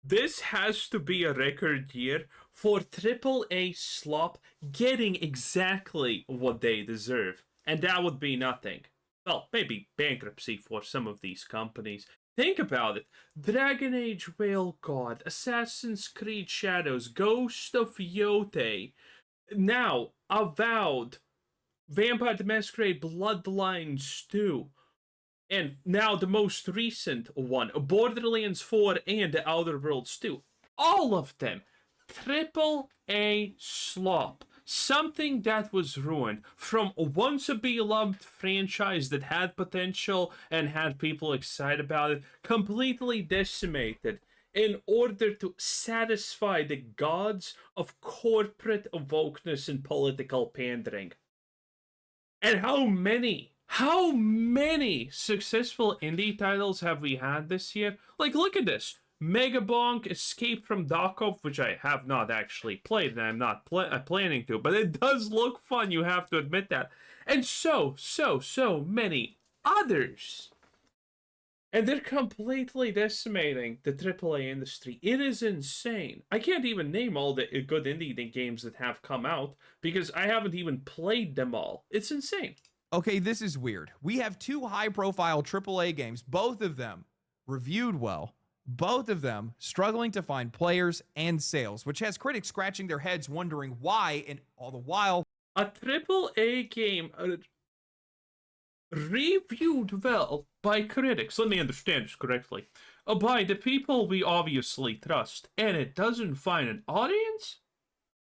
This has to be a record year for AAA slop getting exactly what they deserve. And that would be nothing. Well, maybe bankruptcy for some of these companies. Think about it. Dragon Age Whale God, Assassin's Creed Shadows, Ghost of Yotei, now Avowed, Vampire the Masquerade Bloodlines 2, and now the most recent one, Borderlands 4 and The Outer Worlds 2. All of them triple A slop. Something that was ruined from a once a beloved franchise that had potential and had people excited about it, completely decimated in order to satisfy the gods of corporate wokeness and political pandering. And how many successful indie titles have we had this year? Like, look at this. Megabonk, Escape from Tarkov, which I have not actually played, and I'm not planning to, but it does look fun, you have to admit that. And so many others. And they're completely decimating the AAA industry. It is insane. I can't even name all the good indie games that have come out because I haven't even played them all. It's insane. Okay, this is weird. We have two high-profile AAA games, both of them reviewed well, both of them struggling to find players and sales, which has critics scratching their heads wondering why, and all the while... A AAA game reviewed well by critics, let me understand this correctly, by the people we obviously trust, and it doesn't find an audience?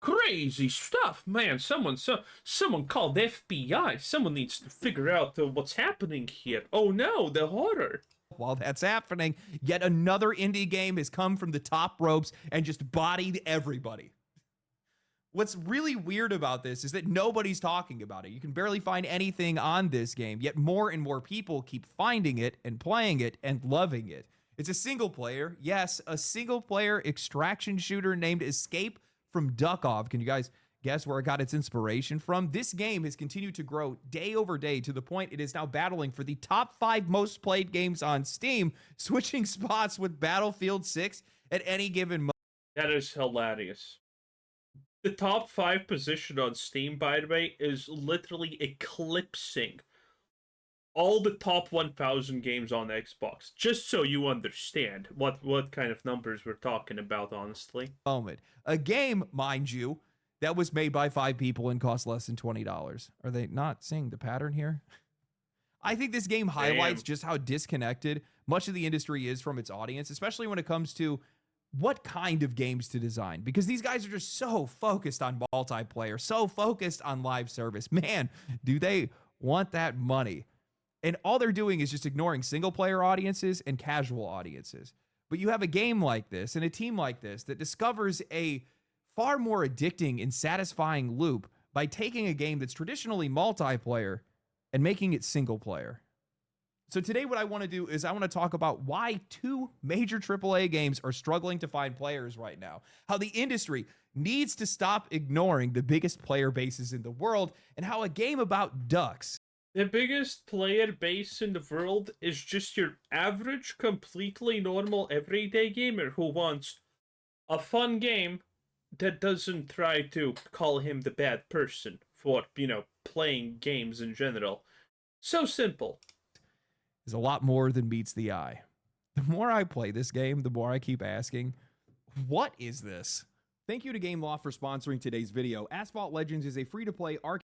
Crazy stuff, man. Someone called FBI. Someone needs to figure out what's happening here. Oh no, the horror. While that's happening, yet another indie game has come from the top ropes and just bodied everybody. What's really weird about this is that nobody's talking about it. You can barely find anything on this game, yet more and more people keep finding it and playing it and loving it. It's a single player, yes, a single player extraction shooter named Escape from Dunkey. Can you guys guess where it got its inspiration from? This game has continued to grow day over day to the point it is now battling for the top 5 most played games on Steam, switching spots with Battlefield 6 at any given moment. That is hilarious. The top 5 position on Steam, by the way, is literally eclipsing all the top 1,000 games on Xbox. Just so you understand what kind of numbers we're talking about, honestly. A game, mind you, that was made by 5 people and cost less than $20. Are they not seeing the pattern here? I think this game highlights just how disconnected much of the industry is from its audience, especially when it comes to what kind of games to design, because these guys are just so focused on multiplayer, so focused on live service. Man, do they want that money. And all they're doing is just ignoring single player audiences and casual audiences. But you have a game like this and a team like this that discovers a far more addicting and satisfying loop by taking a game that's traditionally multiplayer and making it single player. So today what I want to do is I want to talk about why 2 major AAA games are struggling to find players right now, how the industry needs to stop ignoring the biggest player bases in the world, and how a game about ducks. The biggest player base in the world is just your average, completely normal, everyday gamer who wants a fun game that doesn't try to call him the bad person for, playing games in general. So simple. Is a lot more than meets the eye. The more I play this game, the more I keep asking, what is this? Thank you to GameLoft for sponsoring today's video. Asphalt Legends is a free-to-play arcade.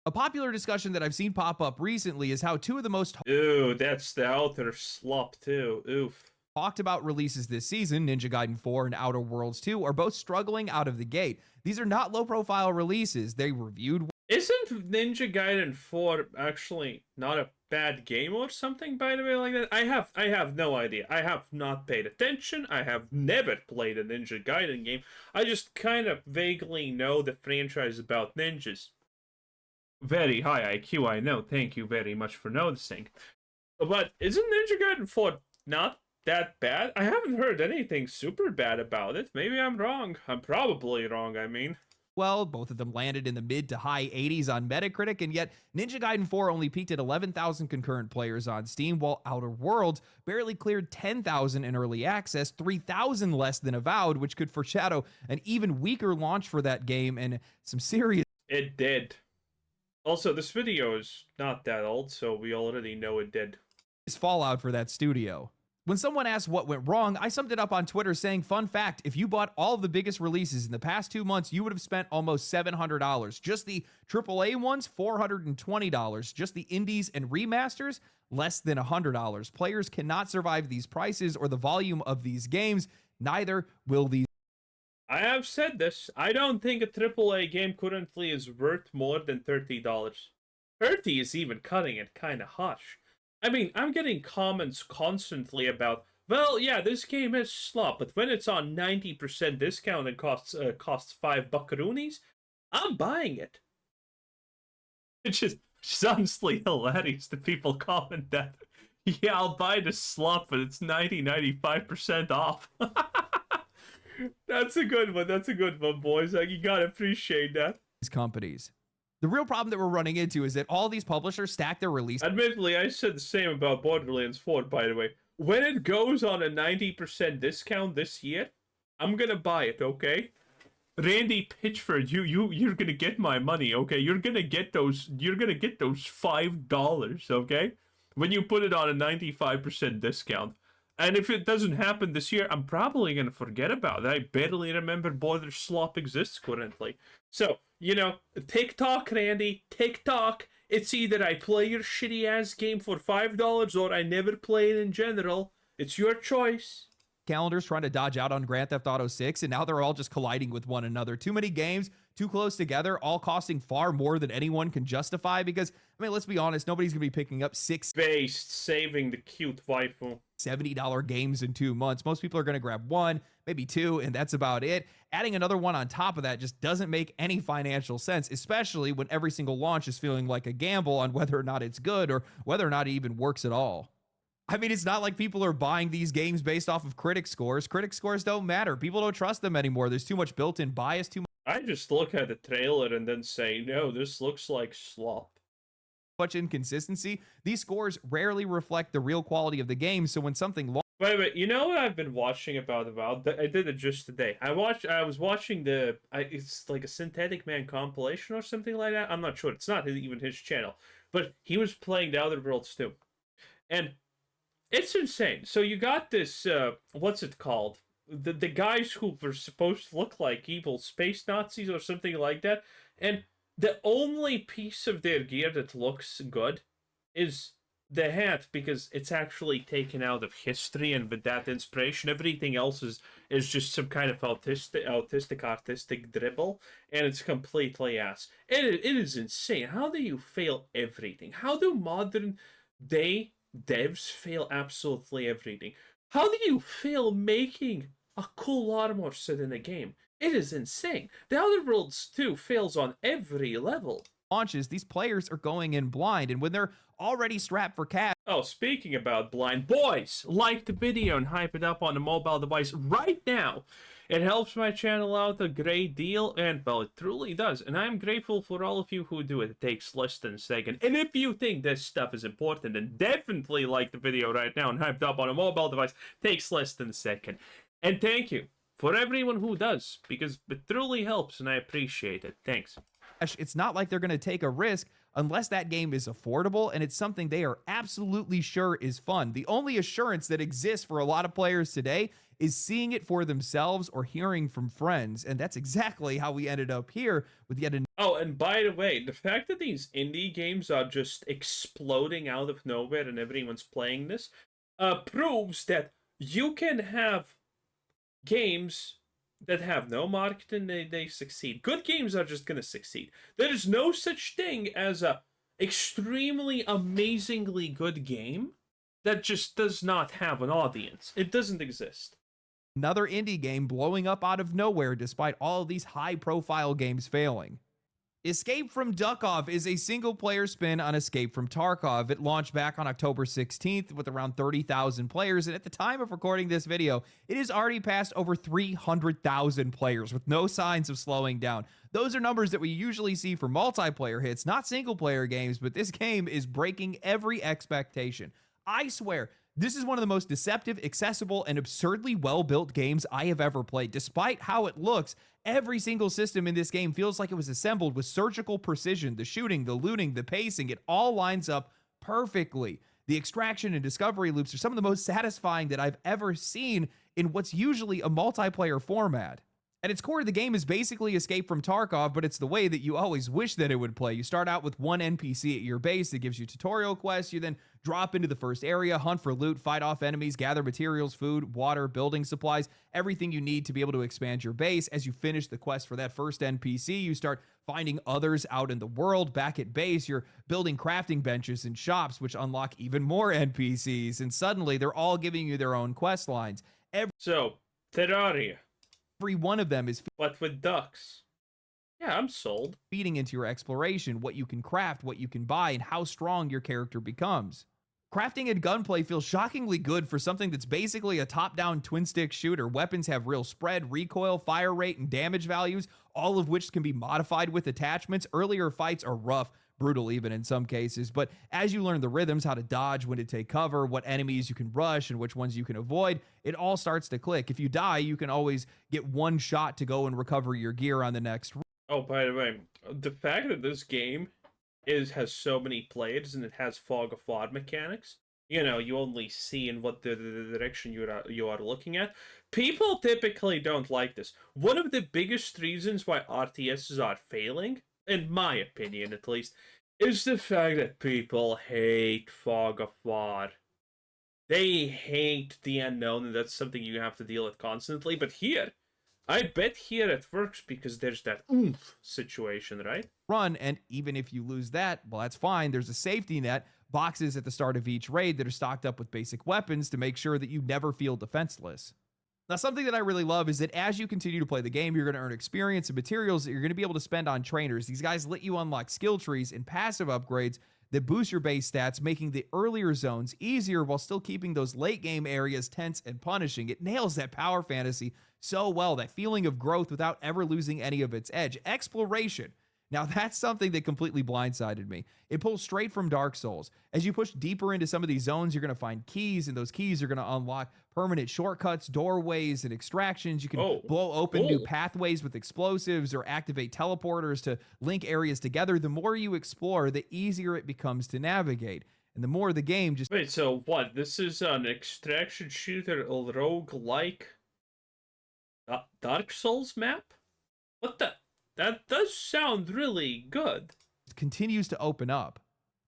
A popular discussion that I've seen pop up recently is how 2 of the most that's the outer slop too. Oof. Talked about releases this season, Ninja Gaiden 4 and Outer Worlds 2, are both struggling out of the gate. These are not low-profile releases. They reviewed... Isn't Ninja Gaiden 4 actually not a bad game or something, by the way, like that? I have no idea. I have not paid attention. I have never played a Ninja Gaiden game. I just kind of vaguely know the franchise about ninjas. Very high IQ, I know. Thank you very much for noticing. But isn't Ninja Gaiden 4 not that bad? I haven't heard anything super bad about it. Maybe I'm wrong. I'm probably wrong, I mean. well. Both of them landed in the mid to high 80s on Metacritic, and yet Ninja Gaiden 4 only peaked at 11,000 concurrent players on Steam, while Outer Worlds barely cleared 10,000 in early access, 3,000 less than Avowed, which could foreshadow an even weaker launch for that game and some serious. It did. Also, this video is not that old, so we already know it did. Fallout for that studio. When someone asked what went wrong, I summed it up on Twitter saying, fun fact, if you bought all of the biggest releases in the past 2 months, you would have spent almost $700. Just the AAA ones, $420. Just the indies and remasters, less than $100. Players cannot survive these prices or the volume of these games. Neither will these. I have said this. I don't think a AAA game currently is worth more than $30. 30 is even cutting it kind of harsh. I mean, I'm getting comments constantly about, well, yeah, this game is slop, but when it's on 90% discount and costs $5 buckaroonies, I'm buying it. It's just honestly hilarious that people comment that. Yeah, I'll buy the slop, but it's 95% off. That's a good one. That's a good one, boys. Like, you gotta appreciate that. Companies. The real problem that we're running into is that all these publishers stack their release. Admittedly, I said the same about Borderlands 4, by the way. When it goes on a 90% discount this year, I'm gonna buy it, okay? Randy Pitchford, you're gonna get my money, okay? You're gonna get those $5, okay? When you put it on a 95% discount. And if it doesn't happen this year, I'm probably gonna forget about it. I barely remember Border Slop exists currently. So, you know, TikTok, Randy, TikTok. It's either I play your shitty ass game for $5 or I never play it in general. It's your choice. Calendars trying to dodge out on Grand Theft Auto 6, and now they're all just colliding with one another. Too many games, too close together, all costing far more than anyone can justify because, I mean, let's be honest, nobody's going to be picking up based saving the cute waifu. $70 games in 2 months. Most people are going to grab one, maybe two, and that's about it. Adding another one on top of that just doesn't make any financial sense, especially when every single launch is feeling like a gamble on whether or not it's good or whether or not it even works at all. I mean, it's not like people are buying these games based off of critic scores. Critic scores don't matter. People don't trust them anymore. There's too much built-in bias, too I just look at the trailer and then say, no, this looks like slop. much inconsistency. These scores rarely reflect the real quality of the game, so when something Wait, you know what I've been watching about Avowed? I did it just today. I was watching it's like a Synthetic Man compilation or something like that. I'm not sure. It's not even his channel. But he was playing The Outer Worlds too. And it's insane. So you got this, what's it called? The guys who were supposed to look like evil space Nazis or something like that. And the only piece of their gear that looks good is the hat, because it's actually taken out of history, and with that inspiration, everything else is just some kind of artistic dribble, and it's completely ass. It is insane. How do you fail everything? How do modern day devs fail absolutely everything? How do you fail making a cool armor set in a game? It is insane. The Outer Worlds 2 fails on every level. launches, these players are going in blind, and when they're already strapped for cash. Oh, speaking about blind, boys, like the video and hype it up on a mobile device right now. It helps my channel out a great deal, and, well, it truly does. And I'm grateful for all of you who do it. It takes less than a second. And if you think this stuff is important, then definitely like the video right now and hype it up on a mobile device. It takes less than a second. And thank you for everyone who does, because it truly helps, and I appreciate it. Thanks. It's not like they're going to take a risk unless that game is affordable and it's something they are absolutely sure is fun. The only assurance that exists for a lot of players today is seeing it for themselves or hearing from friends, and that's exactly how we ended up here with yet another. Oh, and by the way, the fact that these indie games are just exploding out of nowhere and everyone's playing this proves that you can have games that have no marketing, they succeed. Good games are just going to succeed. There is no such thing as a extremely amazingly good game that just does not have an audience. It doesn't exist. Another indie game blowing up out of nowhere despite all of these high-profile games failing. Escape from Dunkey is a single-player spin on Escape from Tarkov. It launched back on October 16th with around 30,000 players, and at the time of recording this video, it has already passed over 300,000 players with no signs of slowing down. Those are numbers that we usually see for multiplayer hits, not single-player games, but this game is breaking every expectation. I swear, this is one of the most deceptive, accessible, and absurdly well-built games I have ever played. Despite how it looks, every single system in this game feels like it was assembled with surgical precision. The shooting, the looting, the pacing, it all lines up perfectly. The extraction and discovery loops are some of the most satisfying that I've ever seen in what's usually a multiplayer format. At its core, the game is basically Escape from Tarkov, but it's the way that you always wish that it would play. You start out with one NPC at your base that gives you tutorial quests. You then drop into the first area, hunt for loot, fight off enemies, gather materials, food, water, building supplies, everything you need to be able to expand your base. As you finish the quest for that first NPC, you start finding others out in the world. Back at base, you're building crafting benches and shops, which unlock even more NPCs, and suddenly they're all giving you their own quest lines. So, Terraria. Every one of them is But with ducks. Yeah, I'm sold. feeding into your exploration, what you can craft, what you can buy, and how strong your character becomes. Crafting and gunplay feels shockingly good for something that's basically a top-down twin-stick shooter. Weapons have real spread, recoil, fire rate, and damage values, all of which can be modified with attachments. Earlier fights are rough, brutal even in some cases, but as you learn the rhythms, how to dodge, when to take cover, what enemies you can rush, and which ones you can avoid, it all starts to click. If you die, you can always get one shot to go and recover your gear on the next. Oh, by the way, the fact that this game has so many players and it has fog of war mechanics, you know, you only see in what the direction you are looking at. People typically don't like this. One of the biggest reasons why RTSs are failing, in my opinion at least, is the fact that people hate fog of war. They hate the unknown, and that's something you have to deal with constantly. But here, I bet here it works because there's that oomph situation, right? Run, and even if you lose that, well, that's fine. There's a safety net, boxes at the start of each raid that are stocked up with basic weapons to make sure that you never feel defenseless. Now, something that I really love is that as you continue to play the game, you're going to earn experience and materials that you're going to be able to spend on trainers. These guys let you unlock skill trees and passive upgrades that boost your base stats, making the earlier zones easier while still keeping those late game areas tense and punishing. It nails that power fantasy so well, that feeling of growth without ever losing any of its edge. Exploration. Now, that's something that completely blindsided me. It pulls straight from Dark Souls. As you push deeper into some of these zones, you're going to find keys, and those keys are going to unlock permanent shortcuts, doorways, and extractions. You can blow open new pathways with explosives or activate teleporters to link areas together. The more you explore, the easier it becomes to navigate. And the more the game just... Wait, so what? This is an extraction shooter, a rogue-like Dark Souls map? What the... That does sound really good. continues to open up.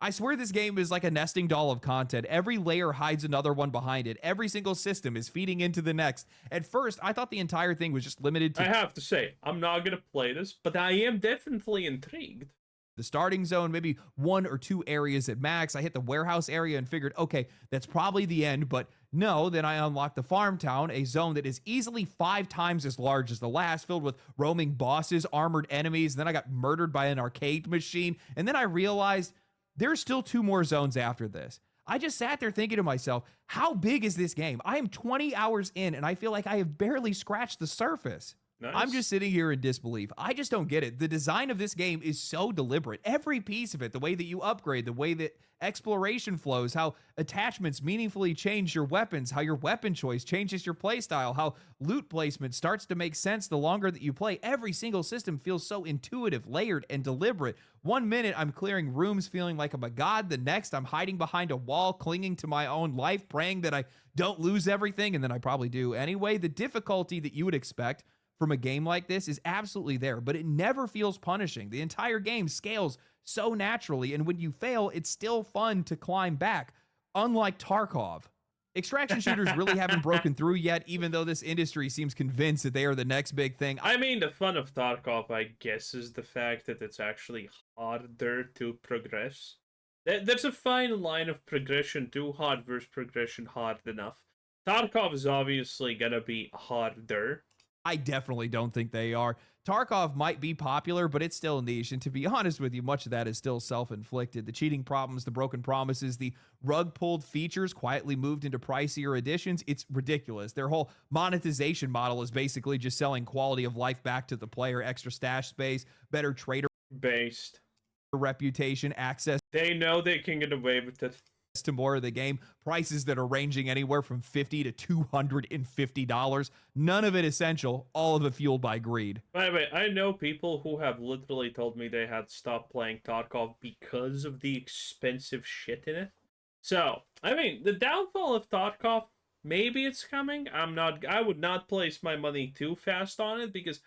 I swear this game is like a nesting doll of content. Every layer hides another one behind it. Every single system is feeding into the next. At first, I thought the entire thing was just limited to... I have to say, I'm not going to play this, but I am definitely intrigued. The starting zone, maybe one or two areas at max. I hit the warehouse area and figured, okay, that's probably the end, but no, then I unlocked the farm town, a zone that is easily 5 times as large as the last, filled with roaming bosses, armored enemies, and then I got murdered by an arcade machine, and then I realized there's still 2 more zones after this. I just sat there thinking to myself, how big is this game? I am 20 hours in, and I feel like I have barely scratched the surface. Nice. I'm just sitting here in disbelief. I just don't get it. The design of this game is so deliberate. Every piece of it, the way that you upgrade, the way that exploration flows, how attachments meaningfully change your weapons, how your weapon choice changes your playstyle, how loot placement starts to make sense the longer that you play. Every single system feels so intuitive, layered, and deliberate. 1 minute, I'm clearing rooms feeling like I'm a god. The next, I'm hiding behind a wall, clinging to my own life, praying that I don't lose everything, and then I probably do anyway. The difficulty that you would expect from a game like this is absolutely there, but it never feels punishing. The entire game scales so naturally, and when you fail, it's still fun to climb back, unlike Tarkov. Extraction shooters really haven't broken through yet, even though this industry seems convinced that they are the next big thing. I mean, the fun of Tarkov, I guess, is the fact that it's actually harder to progress. There's a fine line of progression, too hard versus progression hard enough. Tarkov is obviously gonna be harder, I definitely don't think they are. Tarkov might be popular, but it's still niche. And to be honest with you, much of that is still self-inflicted. The cheating problems, the broken promises, the rug-pulled features quietly moved into pricier editions. It's ridiculous. Their whole monetization model is basically just selling quality of life back to the player, extra stash space, better trader Based. reputation, access They know they can get away with it. to more of the game, prices that are ranging anywhere from $50 to $250. None of it essential, all of it fueled by greed. By the way, I know people who have literally told me they had stopped playing Tarkov because of the expensive shit in it. So, I mean, the downfall of Tarkov, maybe it's coming. I would not place my money too fast on it because,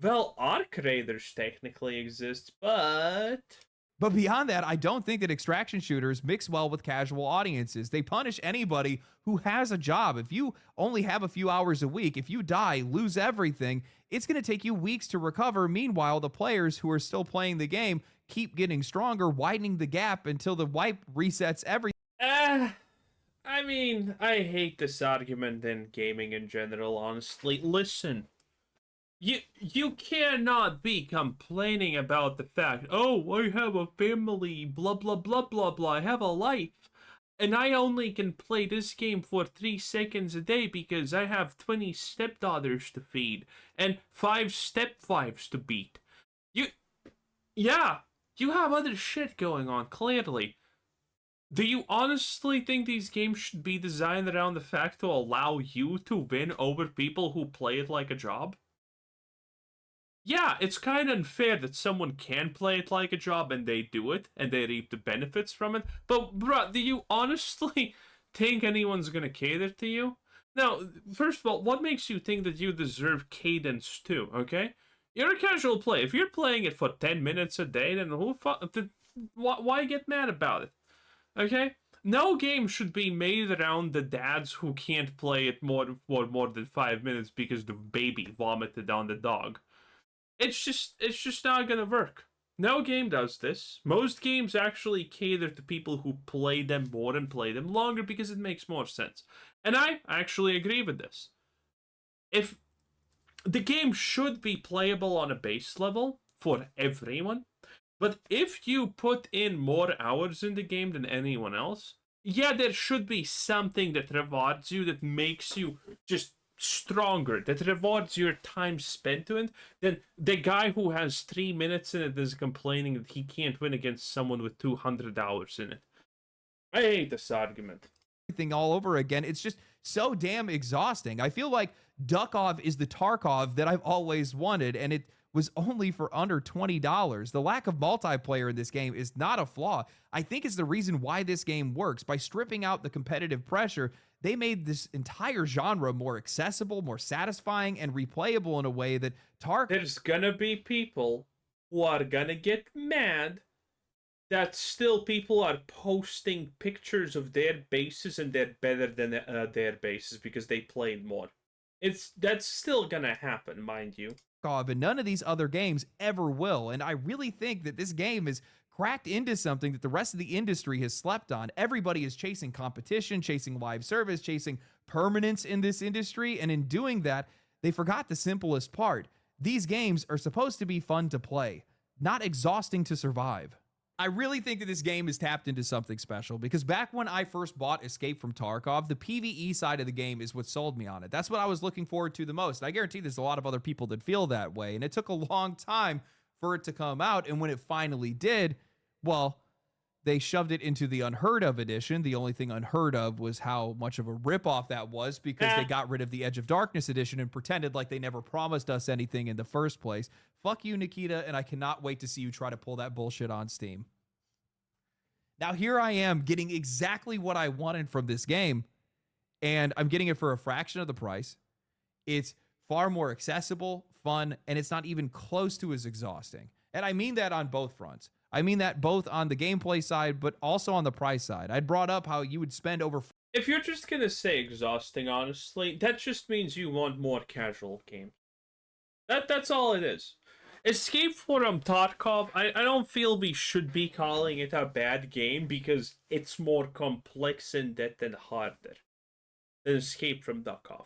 well, Arc Raiders technically exists, but But beyond that, I don't think that extraction shooters mix well with casual audiences. They punish anybody who has a job. If you only have a few hours a week, if you die, lose everything, it's going to take you weeks to recover. Meanwhile, the players who are still playing the game keep getting stronger, widening the gap until the wipe resets everything. I mean, I hate this argument in gaming in general, honestly. Listen. You cannot be complaining about the fact, oh, I have a family, blah, blah, blah, blah, blah, I have a life, and I only can play this game for 3 seconds a day because I have 20 stepdaughters to feed and 5 stepwives to beat. Yeah, you have other shit going on, clearly. Do you honestly think these games should be designed around the fact to allow you to win over people who play it like a job? Yeah, it's kind of unfair that someone can play it like a job and they do it and they reap the benefits from it. But, bruh, do you honestly think anyone's gonna cater to you? Now, first of all, what makes you think that you deserve cadence too, okay? You're a casual player. If you're playing it for 10 minutes a day, then why get mad about it? Okay? No game should be made around the dads who can't play it for more than 5 minutes because the baby vomited on the dog. It's just not gonna work. No game does this. Most games actually cater to people who play them more and play them longer because it makes more sense. And I actually agree with this. If the game should be playable on a base level for everyone, but if you put in more hours in the game than anyone else, yeah, there should be something that rewards you, that makes you just stronger, that rewards your time spent to it, than the guy who has 3 minutes in it is complaining that he can't win against someone with 200 hours in it. I hate this argument. Everything all over again. It's just so damn exhausting. I feel like Dunkey is the Tarkov that I've always wanted, and it was only for under $20. The lack of multiplayer in this game is not a flaw. I think it's the reason why this game works. By stripping out the competitive pressure, they made this entire genre more accessible, more satisfying, and replayable in a way that There's gonna be people who are gonna get mad that still people are posting pictures of their bases and they're better than their bases because they played more. That's still gonna happen, mind you. And none of these other games ever will. And I really think that this game is cracked into something that the rest of the industry has slept on. Everybody is chasing competition, chasing live service, chasing permanence in this industry. And in doing that, they forgot the simplest part. These games are supposed to be fun to play, not exhausting to survive. I really think that this game is tapped into something special because back when I first bought Escape from Tarkov, the PvE side of the game is what sold me on it. That's what I was looking forward to the most. And I guarantee there's a lot of other people that feel that way. And it took a long time for it to come out. And when it finally did, well, they shoved it into the Unheard of edition. The only thing unheard of was how much of a ripoff that was because they got rid of the Edge of Darkness edition and pretended like they never promised us anything in the first place. Fuck you, Nikita, and I cannot wait to see you try to pull that bullshit on Steam. Now, here I am getting exactly what I wanted from this game, and I'm getting it for a fraction of the price. It's far more accessible, fun, and it's not even close to as exhausting. And I mean that on both fronts. I mean that both on the gameplay side, but also on the price side. I'd brought up how you would spend over... If you're just gonna say exhausting, honestly, that just means you want more casual games. That's all it is. Escape from Tarkov, I don't feel we should be calling it a bad game because it's more complex in depth and harder than Escape from Tarkov.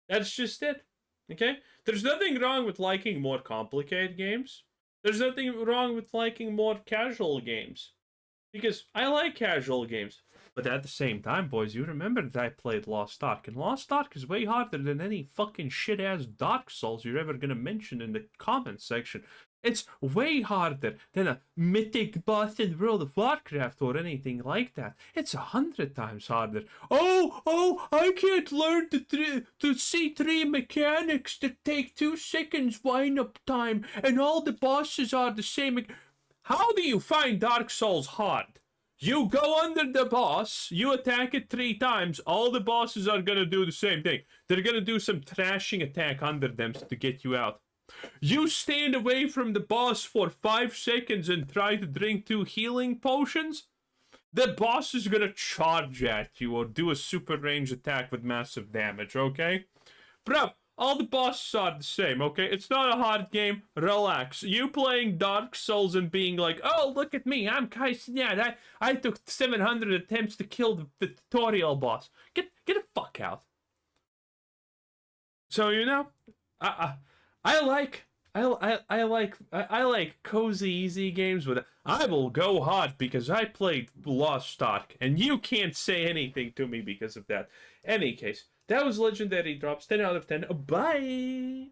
That's just it. Okay? There's nothing wrong with liking more complicated games. There's nothing wrong with liking more casual games. Because I like casual games. But at the same time, boys, you remember that I played Lost Ark. And Lost Ark is way harder than any fucking shit-ass Dark Souls you're ever gonna mention in the comment section. It's way harder than a mythic boss in World of Warcraft or anything like that. It's 100 times harder. Oh, I can't learn to see three mechanics that take 2 seconds wind-up time, and all the bosses are the same. How do you find Dark Souls hard? You go under the boss, you attack it 3 times, all the bosses are gonna do the same thing. They're gonna do some thrashing attack under them to get you out. You stand away from the boss for 5 seconds and try to drink 2 healing potions, the boss is gonna charge at you or do a super range attack with massive damage, okay? Bro, all the bosses are the same, okay? It's not a hard game. Relax. You playing Dark Souls and being like, oh, look at me, I'm Kaisen. Yeah, I took 700 attempts to kill the tutorial boss. Get the fuck out. So, you know, I like cozy, easy games with. I will go hard because I played Lost Ark, and you can't say anything to me because of that. Any case, that was Legendary Drops, 10 out of 10. Bye!